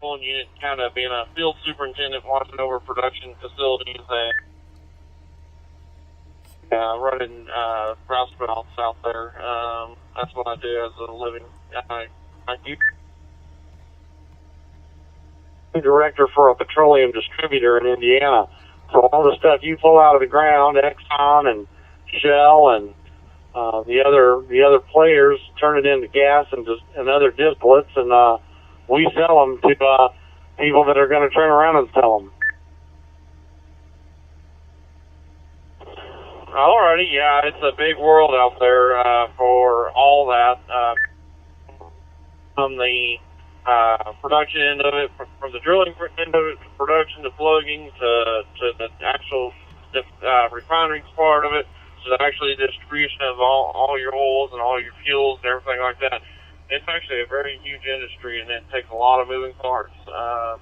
pulling unit, kind of being a field superintendent, watching over production facilities and running roustabouts out there. That's what I do as a living. I keep director for a petroleum distributor in Indiana. So all the stuff you pull out of the ground, Exxon and Shell and the other players turn it into gas and other distillates, and we sell them to people that are going to turn around and sell them. Alrighty, yeah, it's a big world out there for all that. From the production end of it, from the drilling end of it, to production, to plugging, to the actual refinery part of it, to the actually distribution of all your oils and all your fuels and everything like that. It's actually a very huge industry, and it takes a lot of moving parts. I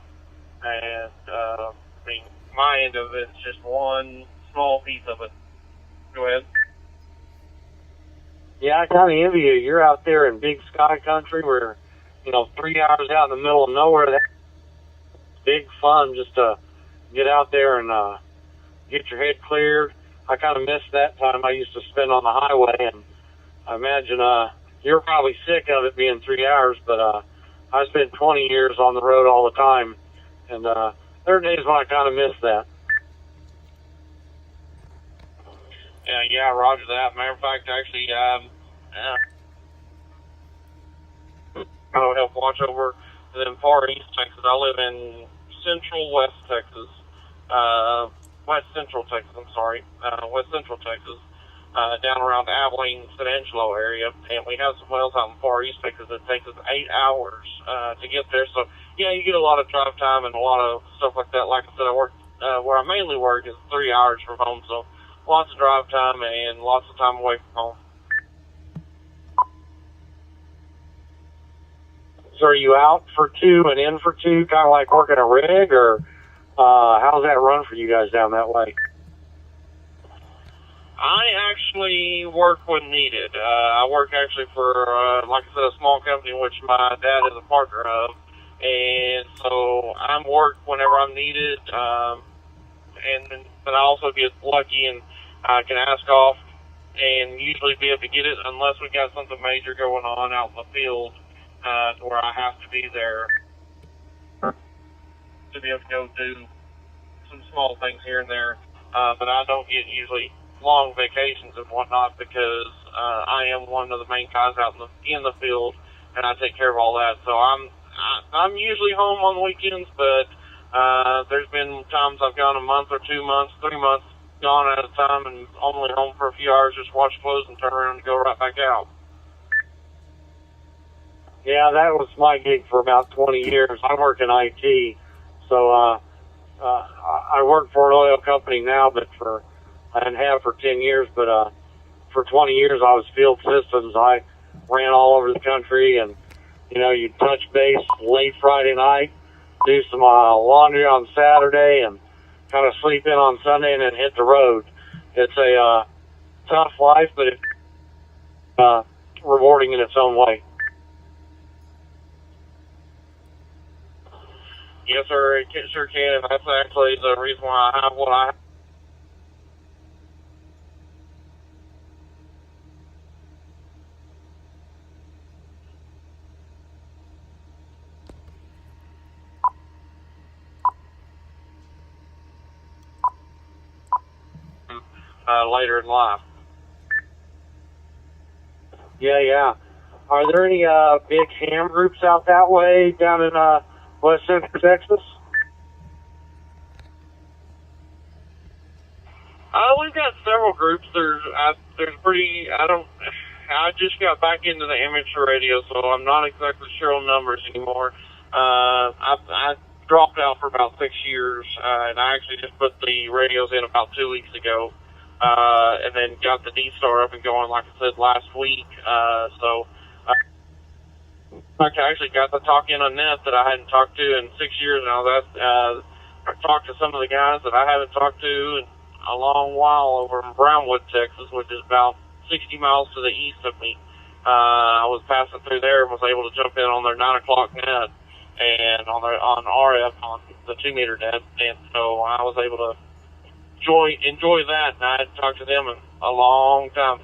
mean, my end of it's just one small piece of it. Go ahead. Yeah, I kind of envy you. You're out there in big sky country where, 3 hours out in the middle of nowhere. That's big fun just to get out there and get your head cleared. I kind of miss that time I used to spend on the highway, and I imagine you're probably sick of it being 3 hours, but I spent 20 years on the road all the time, and there are days when I kind of miss that. Yeah, roger that. Matter of fact, actually, I would help watch over them far east Texas. I live in central West Texas, West Central Texas, down around Abilene, San Angelo area, and we have some wells out in far east Texas that takes us 8 hours to get there. So, yeah, you get a lot of drive time and a lot of stuff like that. Like I said, I work where I mainly work is 3 hours from home, so lots of drive time and lots of time away from home. So are you out for 2 and in for 2, kind of like working a rig, or how's that run for you guys down that way? I actually work when needed. I work actually for, like I said, a small company which my dad is a partner of, and so I'm work whenever I'm needed, but I also get lucky and I can ask off and usually be able to get it unless we got something major going on out in the field where I have to be there to be able to go do some small things here and there. But I don't get usually long vacations and whatnot because I am one of the main guys out in the field, and I take care of all that. So I'm usually home on weekends, but there's been times I've gone a month or 2 months, 3 months, gone at a time, and only home for a few hours, just wash clothes and turn around and go right back out. Yeah, that was my gig for about 20 years. I work in IT, so I work for an oil company now, but I didn't have for 10 years, but for 20 years I was field systems. I ran all over the country, and you touch base late Friday night, do some laundry on Saturday, and kind of sleep in on Sunday, and then hit the road. It's a tough life, but it's rewarding in its own way. Yes, sir, it sure can, and that's actually the reason why I have what I have. Later in life. Yeah. Are there any big ham groups out that way down in West Central Texas? We've got several groups. I just got back into the amateur radio, so I'm not exactly sure on numbers anymore. I dropped out for about 6 years, and I actually just put the radios in about 2 weeks ago. And then got the Dstar up and going, like I said, last week. So I actually got to talk in on Net that I hadn't talked to in 6 years now. I talked to some of the guys that I haven't talked to in a long while over in Brownwood, Texas, which is about 60 miles to the east of me. I was passing through there and was able to jump in on their 9 o'clock net and on RF on the 2-meter net, and so I was able to enjoy that, and I hadn't talked to them in a long time.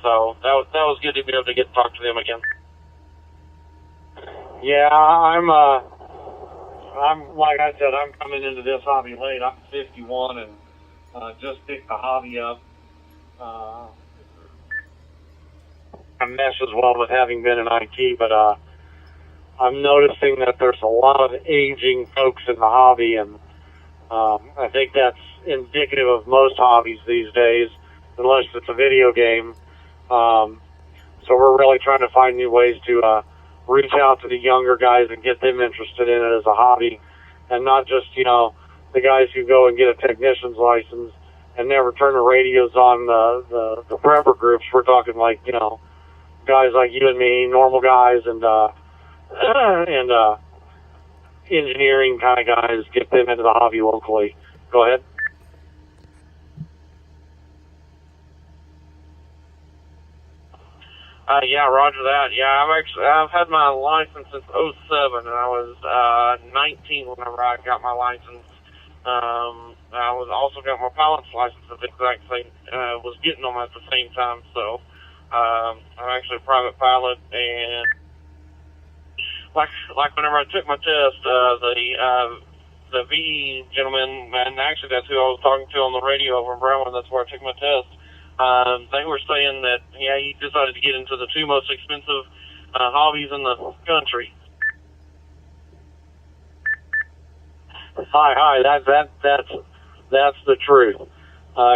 So that was good to be able to get to talk to them again. Yeah, I'm like I said, I'm coming into this hobby late. I'm 51 and just picked the hobby up. I mesh as well with having been in IT, but I'm noticing that there's a lot of aging folks in the hobby, and I think that's indicative of most hobbies these days, unless it's a video game. So we're really trying to find new ways to reach out to the younger guys and get them interested in it as a hobby, and not just, the guys who go and get a technician's license and never turn the radios on the prepper groups. We're talking like, guys like you and me, normal guys, and engineering kind of guys, get them into the hobby locally. Go ahead. Yeah, roger that. Yeah, I've had my license since '07, and I was 19 whenever I got my license. I was also got my pilot's license at the exact same, was getting them at the same time. So I'm actually a private pilot, and like whenever I took my test, the VE gentleman, and actually that's who I was talking to on the radio over in Brownwood. That's where I took my test. They were saying that, he decided to get into the 2 most expensive hobbies in the country. Hi, that's the truth.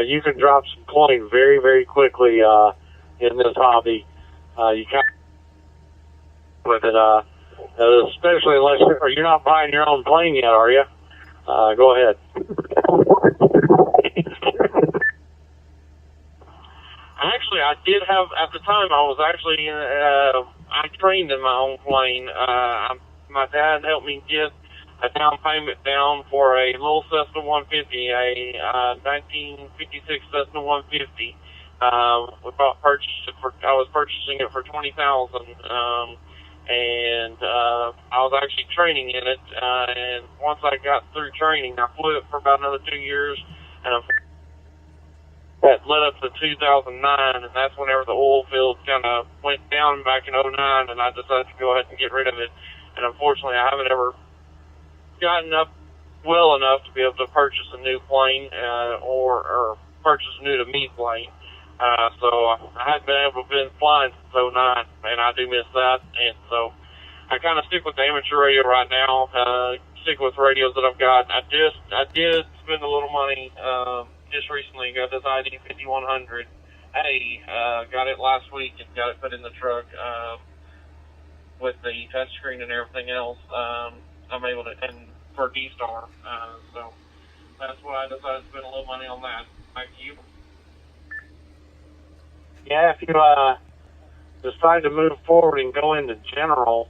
You can drop some coin very, very quickly in this hobby. You can't with it, especially unless you're not buying your own plane yet, are you? Go ahead. Actually, I did have, at the time, I was actually, I trained in my own plane. My dad helped me get a down payment down for a little Cessna 150, a 1956 Cessna 150. I was purchasing it for $20,000, and I was actually training in it, and once I got through training, I flew it for about another 2 years, and that led up to 2009, and that's whenever the oil field kind of went down back in '09, and I decided to go ahead and get rid of it. And unfortunately, I haven't ever gotten up well enough to be able to purchase a new plane or purchase a new to me plane. So I hadn't been able to be flying since '09, and I do miss that. And so I kind of stick with the amateur radio right now. Stick with radios that I've got. I did spend a little money. Just recently got this ID 5100. Got it last week and got it put in the truck with the touchscreen and everything else. I'm able to, and for Dstar. So that's why I decided to spend a little money on that. Back to you. Yeah, if you decide to move forward and go into general,